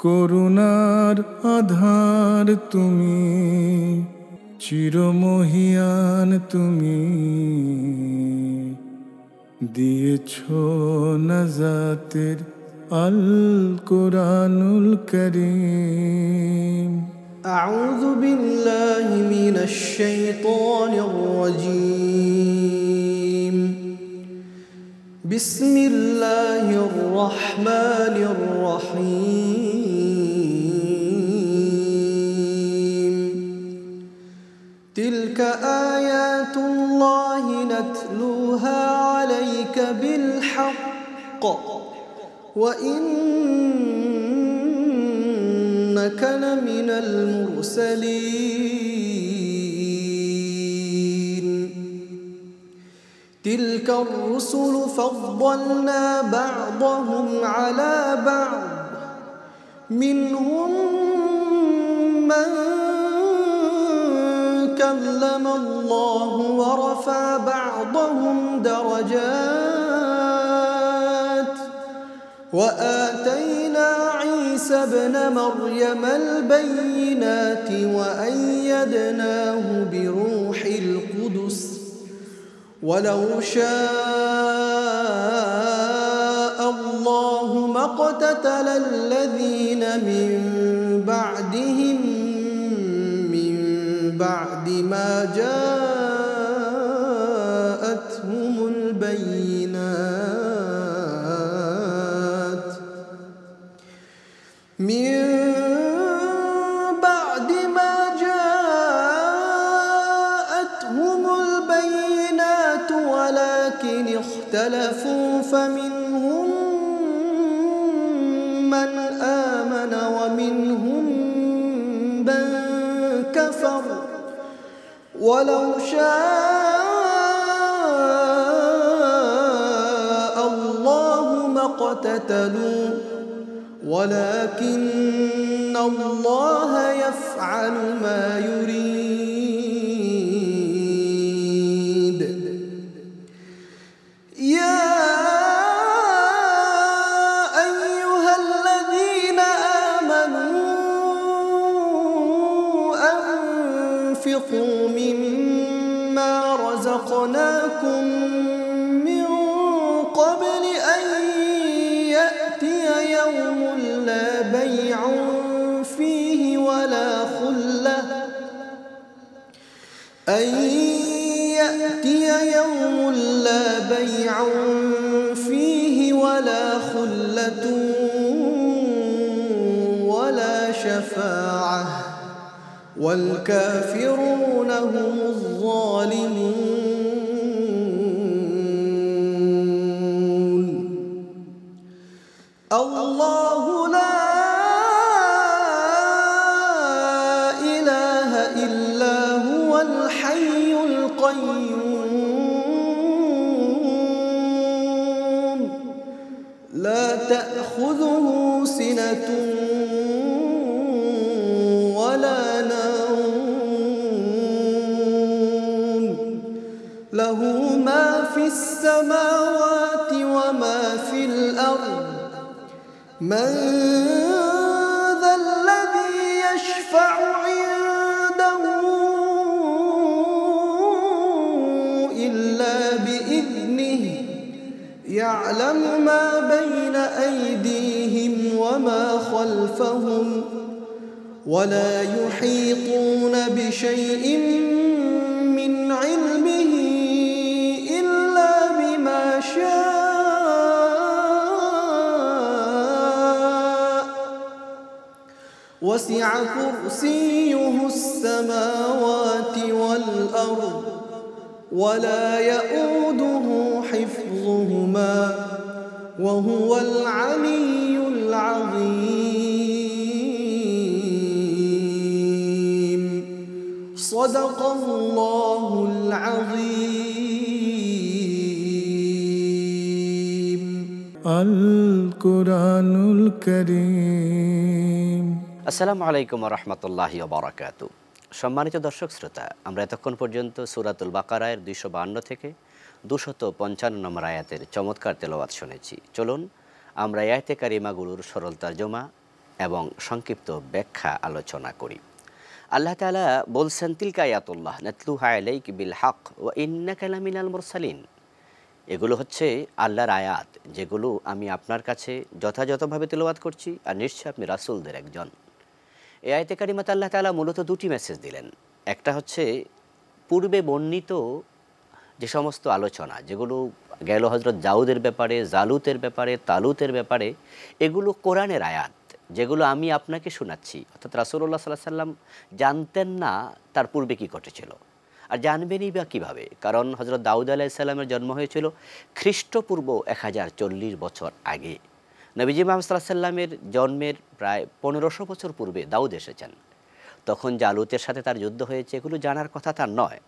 করুণার আধার তুমি, চিরমহিয়ান তুমি, দিয়েছো নাজাতের আল কোরআনুল করিম। আউযু বিল্লাহি মিনাশ শাইতানির রাজীম। বিসমিল্লাহির রহমানির রহিম। তিলকা আয়াতুল্লাহি নাতলুহা আলাইকা বিল হক ওয়া ইন্নাকা লামিনাল মুরসালিন। تلك الرسل فضلنا بعضهم على بعض منهم من كلم الله ورفع بعضهم درجات وآتينا عيسى ابن مريم البينات وأيدناه بروح القدس ولو شاء الله ما اقتتل الذين من بعدهم من بعد ما جاءتهم البينات من بعد ما جاءتهم البينات ولكن اختلفوا فمنهم من آمن ومنهم من كفر ولو شاء الله ما اقتتلوا ولكن الله يفعل ما يريد. يا أيها الذين آمنوا أنفقوا مما رزقناكم من قبل أن يأتي يوم لا بيع فيه ولا خلة يوم لا بيع فيه ولا خلة ولا شفاعة والكافرون هم الظالمون. الله لا إله إلا هو الحي القيوم لا تأخذه سنة ولا نوم له ما في السماوات وما في الأرض من ذا الذي يشفع عنده إلا بإذنه يعلم ما بين أيديهم وما خلفهم ولا يحيطون بشيء من علمه إلا بما شاء وسع كرسيه السماوات والأرض ولا يؤوده حفظهما وهو العلي العظيم. صدق الله العظيم. القرآنul করিম। আসসালামু আলাইকুম ওয়া রাহমাতুল্লাহি ওয়া বারাকাতুহু। সম্মানিত দর্শক শ্রোতা, আমরা এতক্ষণ পর্যন্ত সূরাতুল বাকারার 252 থেকে 255 নম্বর আয়াতের চমৎকার তেলাওয়াত শুনেছি। চলুন আমরা আয়াতে কারিমাগুলোর সরল তরজমা এবং সংক্ষিপ্ত ব্যাখ্যা আলোচনা করি। আল্লাহ তাআলা বলছেন, তিলকা আয়াতুল্লাহ নাতলুহা আলাইকা বিল হক ওয়া ইন্নাকা লামিনাল মুরসালিন। এগুলো হচ্ছে আল্লাহর আয়াত, যেগুলো আমি আপনার কাছে যথাযথভাবে তেলাওয়াত করছি, আর নিশ্চয় আপনি রাসূলদের একজন। এই আয়াতে কারিমাতে আল্লাহ তাআলা মূলত দুটি মেসেজ দিলেন। একটা হচ্ছে পূর্বে বর্ণিত যে সমস্ত আলোচনা, যেগুলো গেল হযরত দাউদের ব্যাপারে, জালুতের ব্যাপারে, তালুতের ব্যাপারে, এগুলো কোরআনের আয়াত, যেগুলো আমি আপনাকে শোনাচ্ছি। অর্থাৎ রাসূলুল্লাহ সাল্লাল্লাহু আলাইহি ওয়াসাল্লাম জানতেন না তার পূর্বে কী ঘটেছিল, আর জানবেনই বা কীভাবে? কারণ হযরত দাউদ আলাইহিস সালামের জন্ম হয়েছিল খ্রিস্টপূর্ব 1040 বছর আগে। নবীজি মুহাম্মদ সাল্লাল্লাহু আলাইহি ওয়াসাল্লামের জন্মের প্রায় 1500 বছর পূর্বে দাউদ এসেছেন। তখন জালুতের সাথে তার যুদ্ধ হয়েছে, এগুলো জানার কথা তার নয়।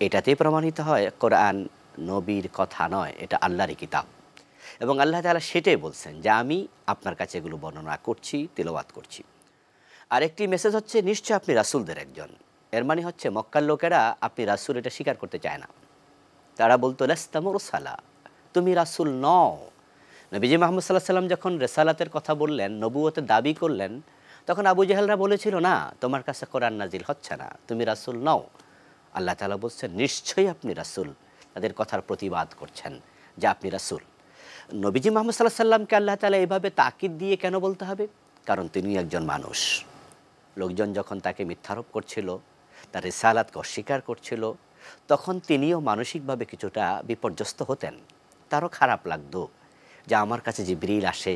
এটাতেই প্রমাণিত হয় কোরআন নবীর কথা নয়, এটা আল্লাহরই কিতাব। এবং আল্লাহ তাআলা সেটাই বলছেন যে আমি আপনার কাছে এগুলো বর্ণনা করছি, তিলাওয়াত করছি। আরেকটি মেসেজ হচ্ছে, নিশ্চয় আপনি রাসূলদের একজন। এর মানে হচ্ছে মক্কার লোকেরা আপনি রাসূল এটা স্বীকার করতে চায় না। তারা বলতো লাস্তা মুরসালা, তুমি রাসূল নও। নবীজি মুহাম্মদ সাল্লাল্লাহু আলাইহি ওয়াসাল্লাম যখন রিসালাতের কথা বললেন, নবুয়তের দাবি করলেন, তখন আবু জাহেলরা বলেছিল, না, তোমার কাছে কোরআন নাজিল হচ্ছে না, তুমি রাসূল নও। আল্লাহ তাআলা বলছেন, নিশ্চয়ই আপনি রাসূল। তাদের কথার প্রতিবাদ করছেন যে আপনি রাসূল। নবীজি মুহাম্মদ সাল্লাল্লাহু আলাইহি ওয়াসাল্লামকে আল্লাহ তাআলা এভাবে তাকিদ দিয়ে কেন বলতে হবে? কারণ তিনি একজন মানুষ। লোকজন যখন তাকে মিথ্যারোপ করছিল, তার রিসালাতকে অস্বীকার করছিল, তখন তিনিও মানসিকভাবে কিছুটা বিপর্যস্ত হতেন। তারও খারাপ লাগতো যে আমার কাছে জিবরিল আসে,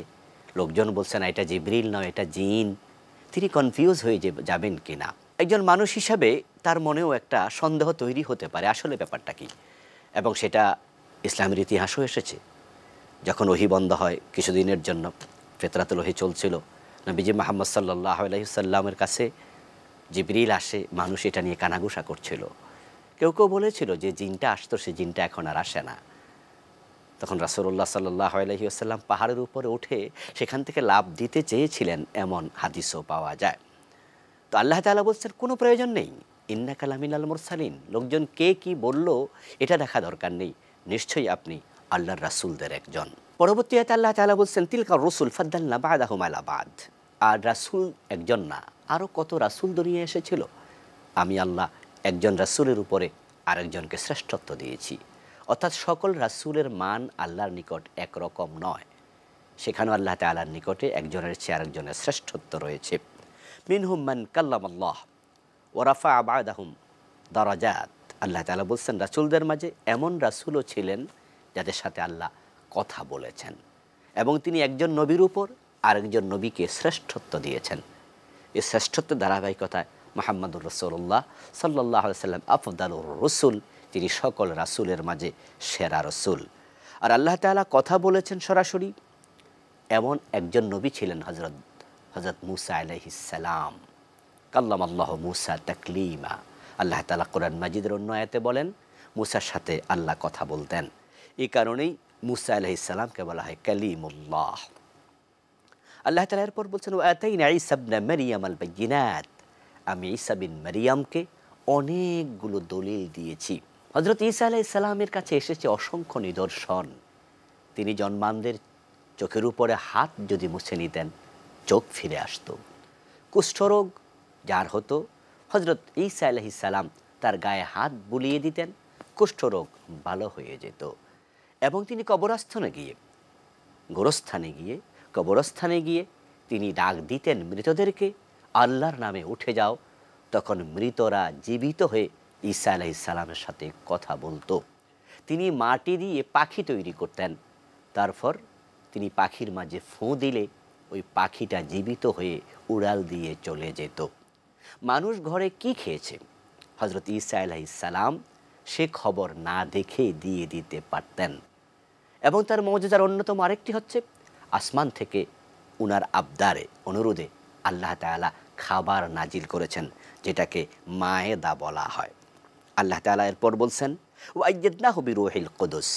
লোকজন বলছে না এটা জিবরিল নয়, এটা জিন। তিনি কনফিউজ হয়ে যাবেন কি না। একজন মানুষ হিসাবে তার মনেও একটা সন্দেহ তৈরি হতে পারে, আসলে ব্যাপারটা কি। এবং সেটা ইসলামের ইতিহাসও এসেছে। যখন ওহী বন্ধ হয় কিছুদিনের জন্য, ফিতরাতুল ওহী চলছিল, নবীজি মুহাম্মদ সাল্লাল্লাহু আলাইহি ওয়াসাল্লামের কাছে জিবরিল আসে, মানুষ এটা নিয়ে কানাঘুষা করছিল। কেউ কেউ বলেছিল যে জিনটা আসতো, সে জিনটা এখন আর আসে না। তখন রাসূলুল্লাহ সাল্লাল্লাহু আলাইহি ওয়াসাল্লাম পাহাড়ের উপরে উঠে সেখান থেকে লাফ দিতে চেয়েছিলেন, এমন হাদিসও পাওয়া যায়। তো আল্লাহ তাআলা বলছেন, কোনো প্রয়োজন নেই, ইন্নাকা লামিনাল মুরসালিন। লোকজন কে কি বলল এটা দেখা দরকার নেই, নিশ্চয়ই আপনি আল্লাহর রাসূলদের একজন। পরবর্তী আয়াতে আল্লাহ তাআলা বলছেন, তিলকা রুসুল ফাদ্দালনা বা'দাহুম আলা বা'দ। আর রাসূল একজন না, আরও কত রাসূল দুনিয়ায় এসেছিল। আমি আল্লাহ একজন রাসূলের উপরে আরেকজনকে শ্রেষ্ঠত্ব দিয়েছি। অর্থাৎ সকল রাসূলের মান আল্লাহর নিকট একরকম নয়। সেখানেও আল্লাহ তাআলার নিকটে একজনের চেয়ে আরেকজনের শ্রেষ্ঠত্ব রয়েছে। মিনহুম মান কাল্লামাল্লাহ ওয়া রাফা'a বা'দাহুম দারাজাত। আল্লাহ তাআলা বলছেন, রাসূলদের মাঝে এমন রাসূলও ছিলেন যাদের সাথে আল্লাহ কথা বলেছেন, এবং তিনি একজন নবীর উপর আরেকজন নবীকে শ্রেষ্ঠত্ব দিয়েছেন। এই শ্রেষ্ঠত্বের ধারাবাহিকতায় মুহাম্মদুর রাসূলুল্লাহ সাল্লাল্লাহু আলাইহি ওয়াসাল্লাম আফদালুর রাসূল, তিনি সকল রাসূলের মাঝে সেরা রাসূল। আর আল্লাহ তাআলা কথা বলেছেন সরাসরি, এমন একজন নবী ছিলেন হযরত মূসা আলাইহিস সালাম। কাল্লামাল্লাহু মূসা তাকলিমা। আল্লাহ তাআলা কোরআন মাজিদের অন্য আয়াতে বলেন, মূসার সাথে আল্লাহ কথা বলতেন। এই কারণেই মূসা আলাইহিস সালামকে বলা হয় কালিমুল্লাহ। আল্লাহ তাআলা এরপর বলছেন, ওয়া আতাইনা ঈসা ইবনে মারইয়ামাল বাইয়িনাত। আমি ঈসা বিন মারইয়ামকে অনেকগুলো দলিল দিয়েছি। হযরত ঈসা আলাইহিস সালামের কাছে এসেছে অসংখ্য নিদর্শন। তিনি জন্মান্ধের চোখের উপরে হাত যদি মুছে নিতেন, চোখ ফিরে আসতো। কুষ্ঠরোগ যার হতো, হযরত ঈসা আলাইহিস সালাম তার গায়ে হাত বুলিয়ে দিতেন, কুষ্ঠরোগ ভালো হয়ে যেত। এবং তিনি কবরস্থানে গিয়ে তিনি ডাক দিতেন মৃতদেরকে, আল্লাহর নামে উঠে যাও। তখন মৃতরা জীবিত হয়ে ঈসা আলাইহিস সালামের সাথে কথা বলতো। তিনি মাটি দিয়ে পাখি তৈরি করতেন, তারপর তিনি পাখির মাঝে ফোঁ দিলে ওই পাখিটা জীবিত হয়ে উড়াল দিয়ে চলে যেত। মানুষ ঘরে কি খেয়েছে, হযরত ঈসা আলাইহিস সালাম সে খবর না দেখে দিয়ে দিতে পারতেন। এবং তার মুজিজার অন্যতম আরেকটি হচ্ছে, আসমান থেকে উনার আবদারে, অনুরোধে আল্লাহ তাআলা খাবার নাজিল করেছেন, যেটাকে মায়েদা বলা হয়। আল্লাহ তাআলা এরপর বলছেন, ওয়া আইয়াদনাহু বিরূহিল কুদুস।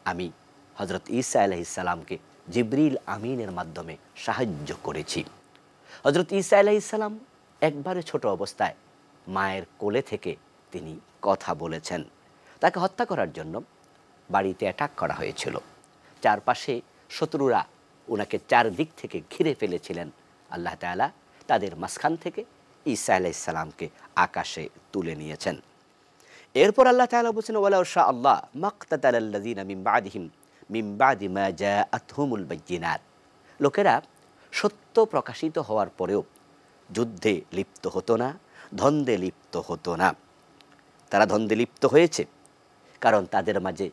আমি হযরত ঈসা আলাইহিস সালামকে জিবরিল আমিনের মাধ্যমে সাহায্য করেছি। হযরত ঈসা আলাইহিস সালাম একবারে ছোট অবস্থায় মায়ের কোলে থেকে তিনি কথা বলেছেন। তাকে হত্যা করার জন্য বাড়িতে অ্যাটাক করা হয়েছিল। চারপাশে শত্রুরা ওনাকে চারদিক থেকে ঘিরে ফেলেছিলেন, আল্লাহ তাআলা তাদের মাঝখান থেকে ঈসা আলাইহিস সালামকে আকাশে তুলে নিয়েছেন। এরপর আল্লাহ তাআলা বলেছেন ওয়ালাউ শা আল্লাহ মাকতাতালাল্লাযিনা মিন বাদিহিম মিন বাদি মা জাআতহুমুল বায়্যিনাত। লোকেরা সত্য প্রকাশিত হওয়ার পরেও যুদ্ধে লিপ্ত হতো না, দ্বন্দ্বে লিপ্ত হতো না। তারা দ্বন্দ্বে লিপ্ত হয়েছে কারণ তাদের মাঝে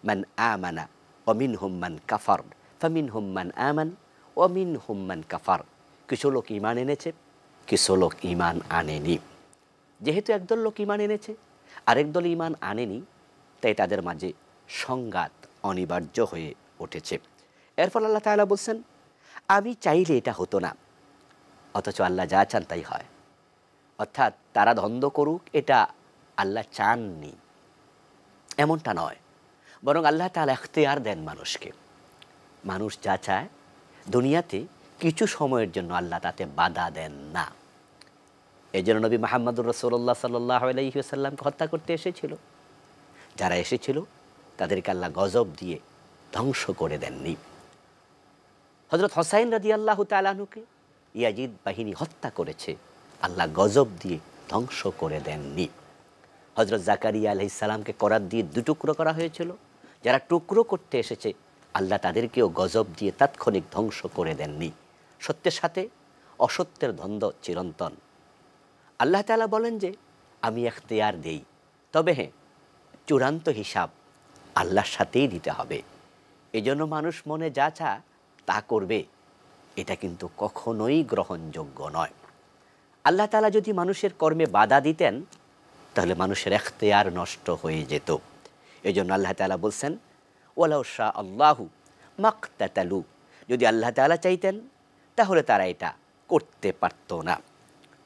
মান আমানা ওয়া মিনহুম মান কাফার ফামিনহুম মান আমান ওয়া মিনহুম মান কাফার। কিছু লোক ঈমান এনেছে, কিছু লোক ঈমান আনেনি। যেহেতু একদল লোক ঈমান এনেছে, আরেক দল ঈমান আনেনি, তাই তাদের মাঝে সংঘাত অনিবার্য হয়ে উঠেছে। এরপর আল্লাহ তাআলা বলছেন আমি চাইলে এটা হতো না, অথচ আল্লাহ যা চান তাই হয়। অর্থাৎ তারা দ্বন্দ্ব করুক এটা আল্লাহ চাননি এমনটা নয়, বরং আল্লাহ তাআলা ইখতিয়ার দেন মানুষকে। মানুষ যা চায় দুনিয়াতে কিছু সময়ের জন্য আল্লাহ তাতে বাধা দেন না। এই জন্য নবী মুহাম্মদুর রাসূলুল্লাহ সাল্লাল্লাহু আলাইহি ওয়াসাল্লামকে হত্যা করতে এসেছিল। যারা এসেছিল তাদেরকে আল্লাহ গজব দিয়ে ধ্বংস করে দেননি। হযরত হুসাইন রাদিয়াল্লাহু তাআলা আনহুকে ইয়াজিদ বাহিনী হত্যা করেছে, আল্লাহ গজব দিয়ে ধ্বংস করে দেননি। হযরত জাকারিয়া আলাইহিস সালামকে করাত দিয়ে দুটুকরো করা হয়েছিল, যারা টুকরো করতে এসেছে আল্লাহ তাদেরকেও গজব দিয়ে তাৎক্ষণিক ধ্বংস করে দেননি। সত্যের সাথে অসত্যের দ্বন্দ্ব চিরন্তন। আল্লাহ তাআলা বলেন যে আমি ইখতিয়ার দেই, তবে হ্যাঁ চূড়ান্ত হিসাব আল্লাহর সাথেই দিতে হবে। এজন্য মানুষ মনে যা চা তা করবে, এটা কিন্তু কখনোই গ্রহণযোগ্য নয়। আল্লাহ তাআলা যদি মানুষের কর্মে বাধা দিতেন তাহলে মানুষের ইখতিয়ার নষ্ট হয়ে যেত। এজন্য আল্লাহ তাআলা বলছেন ওয়ালাউ শা আল্লাহু মাকতাতালু, যদি আল্লাহ তাআলা চাইতেন তাহলে তারা এটা করতে পারত না,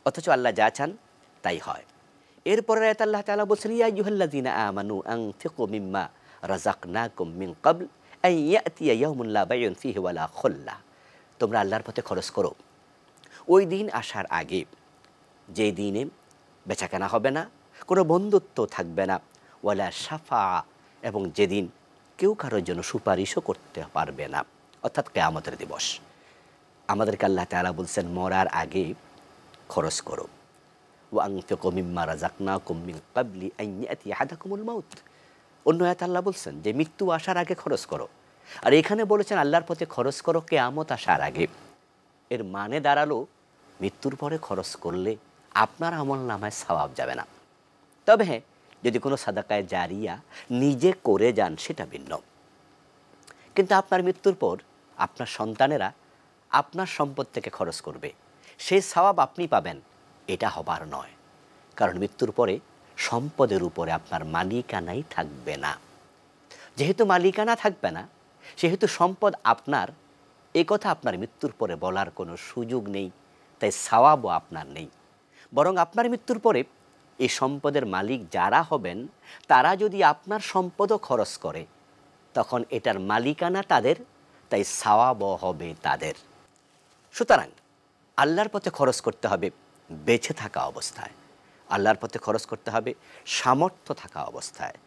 অথচ আল্লাহ যা চান তাই হয়। এরপর আয়াত আল্লাহ তাআলা বলছেন ইয়া আইয়ুহাল্লাযীনা আমানু আনফিকু মিম্মা রাযাকনাকুম মিন ক্বাবল আন ইয়াতিয়া ইয়াউমুন লা বাইউন ফীহি ওয়ালা খুল্লাহ। তোমরা আল্লাহর পথে খরচ করো ওই দিন আসার আগে, যে দিনে বেচাকেনা হবে না, কোনো বন্ধুত্ব থাকবে না, ওয়ালা শাফা, এবং যেদিন কেউ কারোর জন্য সুপারিশও করতে পারবে না, অর্থাৎ কিয়ামতের দিবস। আমাদেরকে আল্লাহ তাআলা বলছেন মরার আগে খরচ করো। ওয়া আনফিকু মিম্মা রাযাকনাকুম মিন ক্বাবলি আন ইয়াতিয়া আহাদাকুমুল মাউত। অন্য আয়াতে আল্লাহ বলছেন যে মৃত্যু আসার আগে খরচ করো, আর এখানে বলেছেন আল্লাহর পথে খরচ করো কিয়ামত আসার আগে। এর মানে দাঁড়ালো মৃত্যুর পরে খরচ করলে আপনার আমলনামায় সওয়াব যাবে না। তবে হ্যাঁ যদি কোনো সাদাকায়ে জারিয়া নিজে করে যান সেটা ভিন্ন। কিন্তু আপনার মৃত্যুর পর আপনার সন্তানেরা আপনার সম্পদ থেকে খরচ করবে, সেই সওয়াব আপনি পাবেন, এটা হবার নয়। কারণ মৃত্যুর পরে সম্পদের উপরে আপনার মালিকানাই থাকবে না। যেহেতু মালিকানা থাকবে না, সেহেতু সম্পদ আপনার, এ কথা আপনার মৃত্যুর পরে বলার কোনো সুযোগ নেই, তাই সওয়াবও আপনার নেই। বরং আপনার মৃত্যুর পরে এই সম্পদের মালিক যারা হবেন তারা যদি আপনার সম্পদও খরচ করে তখন এটার মালিকানা তাদের, তাই সওয়াবও হবে তাদের। সুতরাং আল্লাহর পথে খরচ করতে হবে বেঁচে থাকা অবস্থায়, আল্লাহর পথে খরচ করতে হবে সামর্থ্য থাকা অবস্থায়।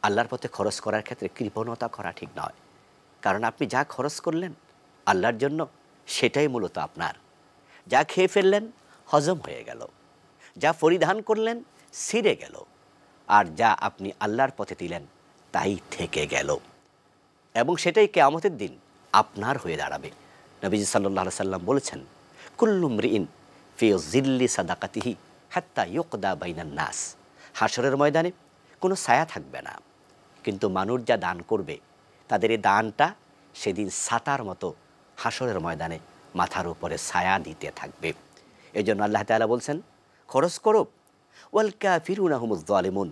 আল্লাহর পথে খরচ করার ক্ষেত্রে কৃপণতা করা ঠিক নয়, কারণ আপনি যা খরচ করলেন আল্লাহর জন্য সেটাই মূলত আপনার। যা খেয়ে ফেললেন হজম হয়ে গেল, যা পরিধান করলেন ছিঁড়ে গেল, আর যা আপনি আল্লাহর পথে দিলেন তাই থেকে গেল, এবং সেটাই কিয়ামতের দিন আপনার হয়ে দাঁড়াবে। নবীজি সাল্লাল্লাহু আলাইহি সাল্লাম বলেছেন কুল্লু মরিইন ফি জিল্লি সাদাকাতিহি হাত্তা ইউকদা বাইনান নাস। হাসরের ময়দানে কোনো ছায়া থাকবে না, কিন্তু মানুষ যা দান করবে তাদের এই দানটা সেদিন ছাতার মতো হাসরের ময়দানে মাথার উপরে ছায়া দিতে থাকবে। এই জন্য আল্লাহ তাআলা বলছেন খরচ করো, ওয়াল কাফিরুনা হুমুজ যালিমুন।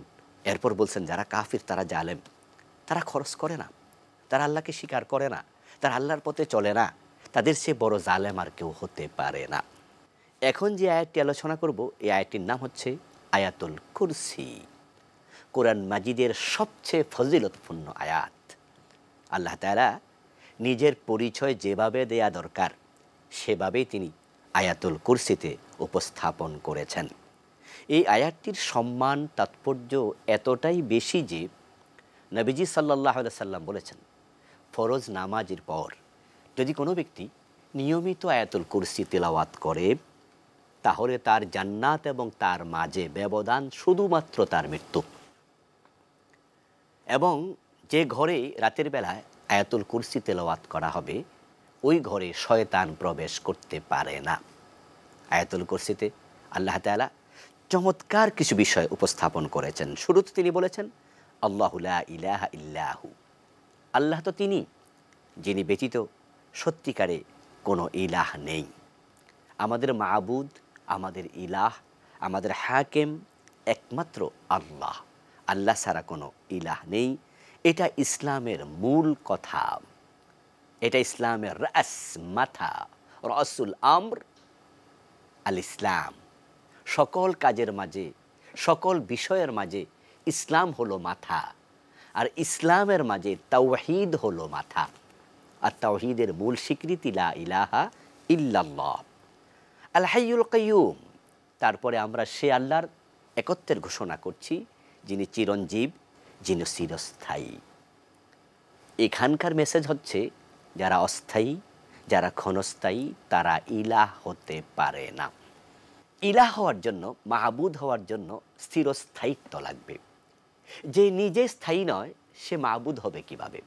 এরপর বলছেন যারা কাফির তারা জালেম, তারা খরচ করে না, তারা আল্লাহকে স্বীকার করে না, তারা আল্লাহর পথে চলে না, তাদের চেয়ে বড় জালেম আর কেউ হতে পারে না। এখন যে আয়াতটি আলোচনা করব এই আয়াতটির নাম হচ্ছে আয়াতুল কুরসি, কোরআন মাজিদের সবচেয়ে ফজিলতপূর্ণ আয়াত। আল্লাহ তাআলা নিজের পরিচয় যেভাবে দেয়া দরকার সেভাবেই তিনি আয়াতুল কুরসিতে উপস্থাপন করেছেন। এই আয়াতটির সম্মান তাৎপর্য এতটাই বেশি যে নবীজি সাল্লাল্লাহু আলাইহি সাল্লাম বলেছেন ফরজ নামাজের পর যদি কোনো ব্যক্তি নিয়মিত আয়াতুল কুরসি তিলাওয়াত করে, তাহলে তার জান্নাত এবং তার মাঝে ব্যবধান শুধুমাত্র তার মৃত্যু। এবং যে ঘরে রাতের বেলায় আয়াতুল কুরসি তেলাওয়াত করা হবে, ওই ঘরে শয়তান প্রবেশ করতে পারে না। আয়াতুল কুরসিতে আল্লাহ তাআলা চমৎকার কিছু বিষয় উপস্থাপন করেছেন। শুরুতে তিনি বলেছেন, আল্লাহু লা ইলাহা ইল্লাহু, আল্লাহ তো তিনি যিনি ব্যতীত সত্যিকারে কোনো ইলাহ নেই। আমাদের মাবুদ, আমাদের ইলাহ, আমাদের হাকেম একমাত্র আল্লাহ। আল্লাহ ছাড়া কোনো ইলাহ নেই। এটা ইসলামের মূল কথা, এটা ইসলামের রাস, মাথা, রাসুল আমর আল ইসলাম। সকল কাজের মাঝে, সকল বিষয়ের মাঝে ইসলাম হলো মাথা, আর ইসলামের মাঝে তাওহীদ হলো মাথা। আর তাওহীদের মূল স্বীকৃতি লা ইলাহা ইল্লাল্লাহ আল হাইয়ুল কাইয়ুম। তারপরে আমরা সে আল্লাহর একত্বের ঘোষণা করছি, যিনি চিরঞ্জীব, যিনি চিরস্থায়ী। এখানকার মেসেজ হচ্ছে, যারা অস্থায়ী, যারা ক্ষণস্থায়ী, তারা ইলাহ হতে পারে না। ইলাহ হওয়ার জন্য, মাহবুদ হওয়ার জন্য স্থিরস্থায়িত্ব লাগবে। যে নিজে স্থায়ী নয়, সে মাহবুদ হবে কিভাবে?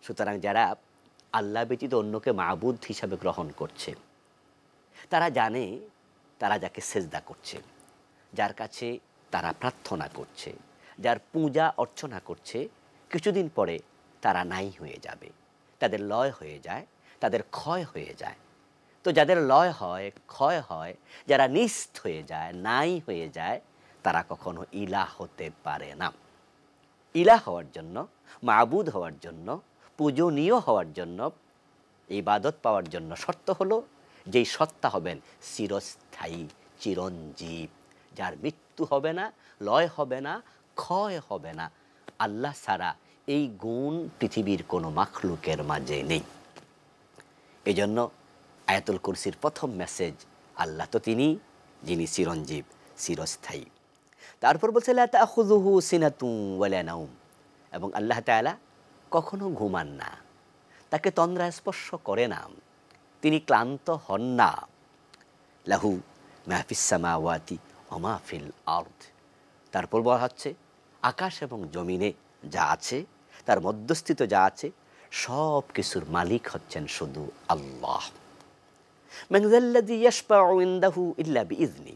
সুতরাং যারা আল্লাহ ব্যতীত অন্যকে মাহবুদ হিসাবে গ্রহণ করছে, তারা জানে তারা যাকে সেজদা করছে, যার কাছে তারা প্রার্থনা করছে, যার পূজা অর্চনা করছে, কিছুদিন পরে তারা নাই হয়ে যাবে, তাদের লয় হয়ে যায়, তাদের ক্ষয় হয়ে যায়। তো যাদের লয় হয়, ক্ষয় হয়, যারা নিস্ত হয়ে যায়, নাই হয়ে যায়, তারা কখনো ইলাহ হতে পারে না। ইলাহ হওয়ার জন্য, মাবুদ হওয়ার জন্য, পূজনীয় হওয়ার জন্য, ইবাদত পাওয়ার জন্য শর্ত হলো, যেই সত্তা হবেন চিরস্থায়ী, চিরঞ্জীব, যার মৃত্যু হবে না, লয় হবে না, ক্ষয় হবে না। আল্লাহ ছাড়া এই গুণ পৃথিবীর কোনো মাখলুকের মাঝে নেই। এজন্য আয়াতুল কুরসির প্রথম মেসেজ, আল্লাহ তো তিনি যিনি চিরঞ্জীব, চিরস্থায়ী। তারপর বলছে লা তাখুযুহু সিনাতুন ওয়ালা নাওম, এবং আল্লাহ তাআলা কখনো ঘুমান না, তাকে তন্দ্রা স্পর্শ করে না, তিনি ক্লান্ত হন না। লাহু মা ফিস সামাওয়াতি ওয়া মা ফিল আরদ। তারপর বলা হচ্ছে, আকাশ এবং জমিনে যা আছে, তার মধ্যস্থিত যা আছে, সব কিছুর মালিক হচ্ছেন শুধু আল্লাহ। মান যাল্লাযী ইয়াশফাউ ইনদাহু ইল্লা বিইযনি।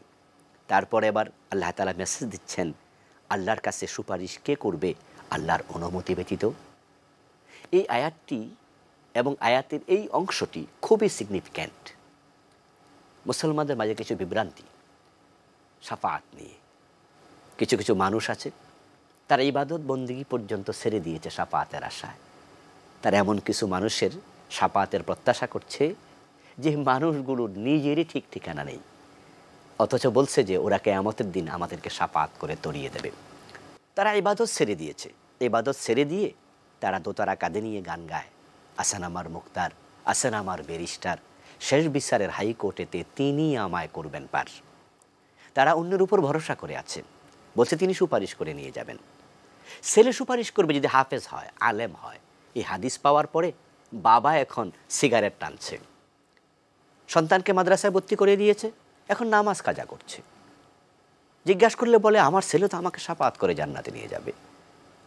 তারপর এবার আল্লাহ তাআলা মেসেজ দিচ্ছেন, আল্লাহর কাছে সুপারিশ কে করবে আল্লাহর অনুমতি ব্যতীত? এই আয়াতটি এবং আয়াতের এই অংশটি খুবই সিগনিফিক্যান্ট। মুসলমানদের মাঝে কিছু বিভ্রান্তি শাফাআত নিয়ে। কিছু কিছু মানুষ আছে, তারা ইবাদত বন্দেগী পর্যন্ত ছেড়ে দিয়েছে শাফাআতের আশায়। তারা এমন কিছু মানুষের শাফাআতের প্রত্যাশা করছে যে মানুষগুলোর নিজেরই ঠিক ঠিকানা নেই, অথচ বলছে যে ওরা কিয়ামতের দিন আমাদেরকে শাফাআত করে তরিয়ে দেবে। তারা ইবাদত ছেড়ে দিয়েছে। ইবাদত ছেড়ে দিয়ে তারা দোতারা কাঁধে নিয়ে গান গায়, আছেন আমার মুক্তার, আছেন আমার ব্যারিস্টার, শেষ বিচারের হাইকোর্টেতে তিনি আমায় করবেন পার। তারা অন্যের উপর ভরসা করে আছেন, বলছে তিনি সুপারিশ করে নিয়ে যাবেন। ছেলে সুপারিশ করবে যদি হাফেজ হয়, আলেম হয়। এই হাদিস পাওয়ার পরে বাবা এখন সিগারেট টানছে, সন্তানকে মাদ্রাসায় ভর্তি করে দিয়েছে, এখন নামাজ কাজা করছে। জিজ্ঞাসা করলে বলে, আমার ছেলে তো আমাকে শাফাআত করে জান্নাতে নিয়ে যাবে।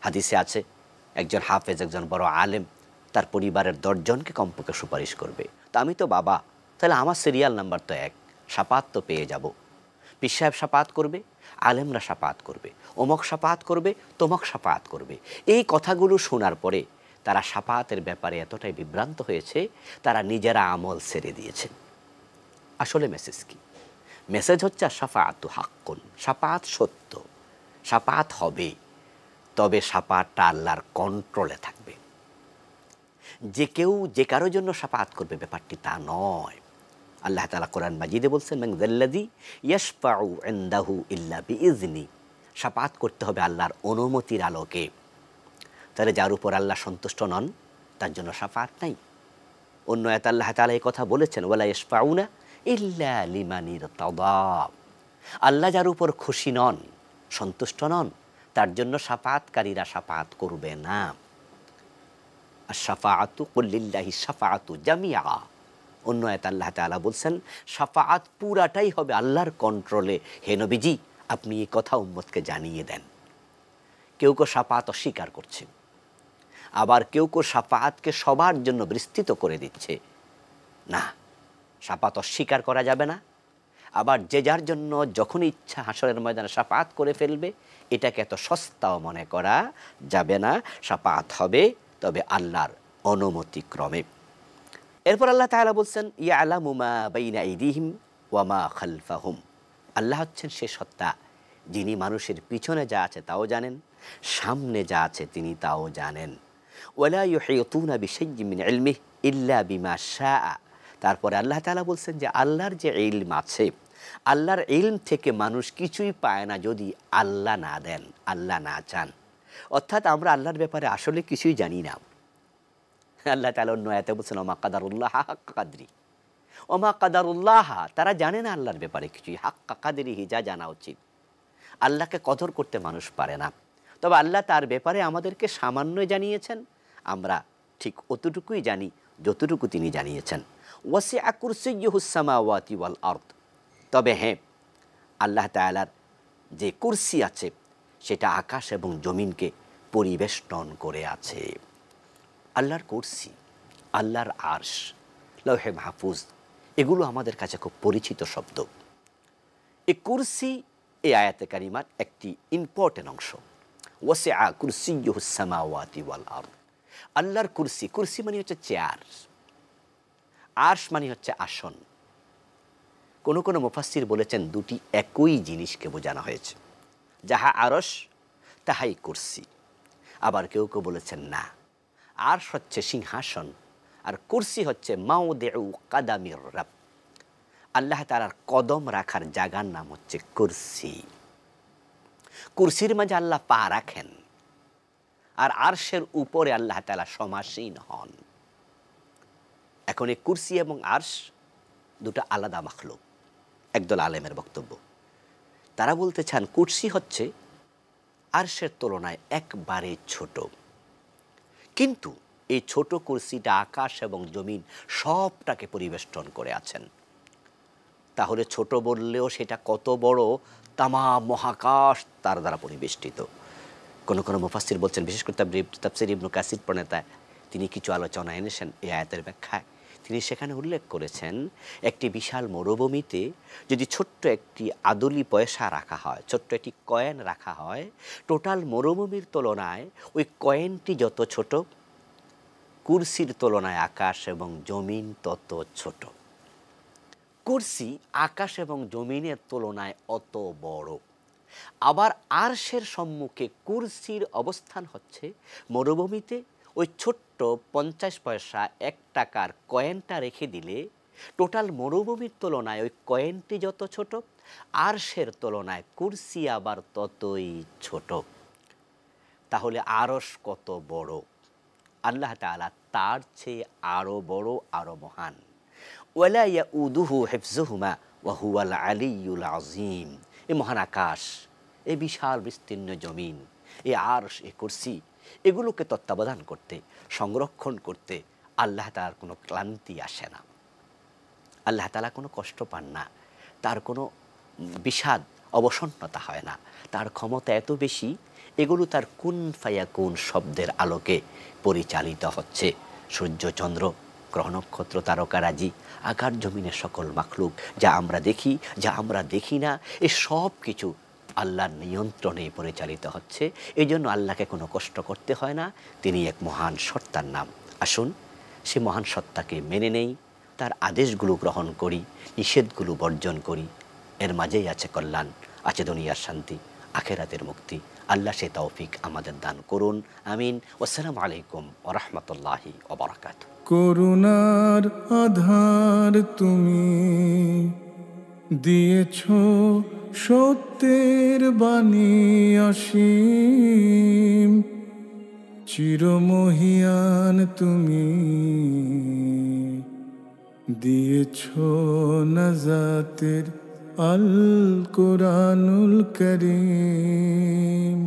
হাদিসে আছে, একজন হাফেজ, একজন বড় আলেম তার পরিবারের 10 জনকে কমপক্ষে সুপারিশ করবে। তো আমি তো বাবা, তাহলে আমার সিরিয়াল নাম্বার তো 1, শাফাআত তো পেয়ে যাব। পীর সাহেব শাফাআত করবে, আলেমরা শাফাআত করবে, অমক শাফাআত করবে, তমক শাফাআত করবে। এই কথাগুলো শোনার পরে তারা শাফাআতের ব্যাপারে এতটাই বিভ্রান্ত হয়েছে, তারা নিজেরা আমল ছেড়ে দিয়েছে। আসলে মেসেজ কি? মেসেজ হচ্ছে শাফাআতু হাক্কুন, শাফাআত সত্য, শাফাআত হবে, তবে শাফাআতটা আল্লাহর কন্ট্রোলে থাকবে। যে কেউ যে কারোর জন্য শাফাআত করবে ব্যাপারটি তা নয়। আল্লাহ তাআলা কোরআন মাজিদে বলছেন, মান যাল্লাযী ইয়াশফাউ ইনদাহু ইল্লা বিইযনি। শাফাআত করতে হবে আল্লাহর অনুমতির আলোকে। তাহলে যার উপর আল্লাহ সন্তুষ্ট নন, তার জন্য শাফাআত নাই। অন্য আয়াতে আল্লাহ তাআলা এই কথা বলেছেন, ওয়ালা ইয়াশফাউনা ইল্লা লিমান ইরতাদা। আল্লাহ যার উপর খুশি নন, সন্তুষ্ট নন, তার জন্য শাফাআতকারীরা শাফাআত করবে না। আশ-শাফাআতু কুল লিল্লাহি শাফাআতু জামিআ। অন্য আয়াত আল্লাহ তাআলা বলছেন শাফাআত পুরাটাই হবে আল্লাহর কন্ট্রোলে। হে নবীজি, আপনি এই কথা উম্মতকে জানিয়ে দেন। কেউ কেউ শাফাআত অস্বীকার করছে, আবার কেউ কেউ শাফাআতকে সবার জন্য বিস্তৃত করে দিচ্ছে। না, শাফাআত অস্বীকার করা যাবে না। আবার যে যার জন্য যখন ইচ্ছা হাসরের ময়দানে শাফাআত করে ফেলবে, এটাকে এত সস্তাও মনে করা যাবে না। শাফাআত হবে, তবে আল্লাহর অনুমতিক্রমে। এরপর আল্লাহ তাআলা বলছেন ইয়ালামু মা বাইনা আইদিহিম ওয়া মা খালফাহুম। আল্লাহ হচ্ছেন সে সত্তা যিনি মানুষের পিছনে যা আছে তাও জানেন, সামনে যা আছে তিনি তাও জানেন। ওয়ালা ইউহিতুনা বিশাইইন মিন ইলমিহি ইল্লা বিমা শাআ। তারপরে আল্লাহ তাআলা বলছেন যে আল্লাহর যে ইলম আছে, আল্লাহর ইলম থেকে মানুষ কিছুই পায় না যদি আল্লাহ না দেন, আল্লাহ না চান। অর্থাৎ আমরা আল্লাহর ব্যাপারে আসলে কিছুই জানি না। আল্লাহ তাআলা অন্য আয়াতে বলছেন ওমা কাদারুল্লাহ হাক্কা কাদরি। ওমা কাদারুল্লাহ, তারা জানে না আল্লাহর ব্যাপারে কিছুই। হাক্কা কাদরিহি, যা জানা উচিত। আল্লাহকে কদর করতে মানুষ পারে না। তবে আল্লাহ তার ব্যাপারে আমাদেরকে সামান্য জানিয়েছেন, আমরা ঠিক অতটুকুই জানি যতটুকু তিনি জানিয়েছেন। ওয়াসিআ কুরসিয়্যুহুস সামাওয়াতি ওয়াল আরদ। তবে হ্যাঁ, আল্লাহ তাআলার যে কুরসি আছে সেটা আকাশ এবং জমিনকে পরিবেষ্টন করে আছে। আল্লাহর কুরসি, আল্লাহর আরশ, লৌহে মাহফুজ, এগুলো আমাদের কাছে খুব পরিচিত শব্দ। এই কুরসি এই আয়াতে কারিমার একটি ইম্পর্টেন্ট অংশ। ওয়াসিআ কুরসিয়্যুহুস সামাওয়াতি ওয়াল আরদ। আল্লাহর কুরসি, কুরসি মানে হচ্ছে চেয়ার, আরশ মানে হচ্ছে আসন। কোনো কোনো মুফাসসির বলেছেন দুটি একই জিনিসকে বোঝানো হয়েছে, যাহা আরশ তাহাই কুরসি। আবার কেউ কেউ বলেছেন না, আরশ হচ্ছে সিংহাসন আর কুরসি হচ্ছে মাওদিউ কাদামির রাব। আল্লাহ তাআলার কদম রাখার জায়গার নাম হচ্ছে কুরসি। কুরসির মাঝে আল্লাহ পা রাখেন, আর আরশের উপরে আল্লাহ তাআলা সমাসীন হন। এখন এই কুরসি এবং আরশ দুটো আলাদা মাখলুক। একদল আলেমের বক্তব্য, তারা বলতে চান কুরসি হচ্ছে আরশের তুলনায় একবারে ছোট, কিন্তু এই ছোট কুরসিটা আকাশ এবং জমিন সবটাকে পরিবেষ্টন করে আছেন। তাহলে ছোট বললেও সেটা কত বড়, তামাম মহাকাশ তার দ্বারা পরিবেষ্টিত। কোনো কোনো মুফাসসির বলছেন, বিশেষ করে তাফসীর ইবনে কাসির প্রণেতা, তিনি কিছু আলোচনা এনেছেন এই আয়াতের ব্যাখ্যায়। তিনি সেখানে উল্লেখ করেছেন, একটি বিশাল মরুভূমিতে যদি ছোট্ট একটি আদলি পয়সা রাখা হয়, ছোট্ট একটি কয়েন রাখা হয়, টোটাল মরুভূমির তুলনায় ওই কয়েনটি যত ছোট, কুরসির তুলনায় আকাশ এবং জমিন তত ছোট। কুরসি আকাশ এবং জমিনের তুলনায় অত বড়। আবার আরশের সম্মুখে কুরসির অবস্থান হচ্ছে মরুভূমিতে ওই ছোট্ট 50 পয়সা 1 টাকার কয়েনটা রেখে দিলে টোটাল মরুভূমির তুলনায় ওই কয়েনটি যত ছোট, আরশের তুলনায় কুরসি আবার ততই ছোট। তাহলে আরশ কত বড়, আল্লাহ তাআলা তার চেয়ে আরও বড়, আরও মহান। ওয়ালা ইয়াউদুহু হিফযুহুমা ওয়া হুয়াল আলিয়্যুল আযীম। এই মহান আকাশ, এই বিশাল বিস্তীর্ণ জমিন, এই আরশ, এই কুরসি, এগুলোকে তত্ত্বাবধান করতে, সংরক্ষণ করতে আল্লাহ তাআলার কোনো ক্লান্তি আসে না। আল্লাহ তাআলা কোনো কষ্ট পান না, তার কোনো বিষাদ অবসন্নতা হয় না। তার ক্ষমতা এত বেশি, এগুলো তার কুন ফায়াকুন শব্দের আলোকে পরিচালিত হচ্ছে। সূর্য, চন্দ্র, গ্রহ, নক্ষত্র, তারকারাজি, আকাশ জমিনের সকল মাখলুক, যা আমরা দেখি, যা আমরা দেখি না, এই সব কিছু আল্লাহর নিয়ন্ত্রণে পরিচালিত হচ্ছে। এই জন্য আল্লাহকে কোনো কষ্ট করতে হয় না। তিনি এক মহান সত্তার নাম। আসুন সে মহান সত্তাকে মেনে নেই, তার আদেশগুলো গ্রহণ করি, নিষেধগুলো বর্জন করি। এর মাঝেই আছে কল্যাণ, আছে দুনিয়ার শান্তি, আখেরাতের মুক্তি। আল্লাহ সে তৌফিক আমাদের দান করুন। আমিন। আসসালামু আলাইকুম ওয়া রাহমাতুল্লাহি ওয়া বারাকাতুহু। করুণার আধার তুমি দিয়েছ, সত্যের বাণী অসীম, চিরমহিয়ান তুমি দিয়েছ নাজাতের আল কোরআনুল করিম।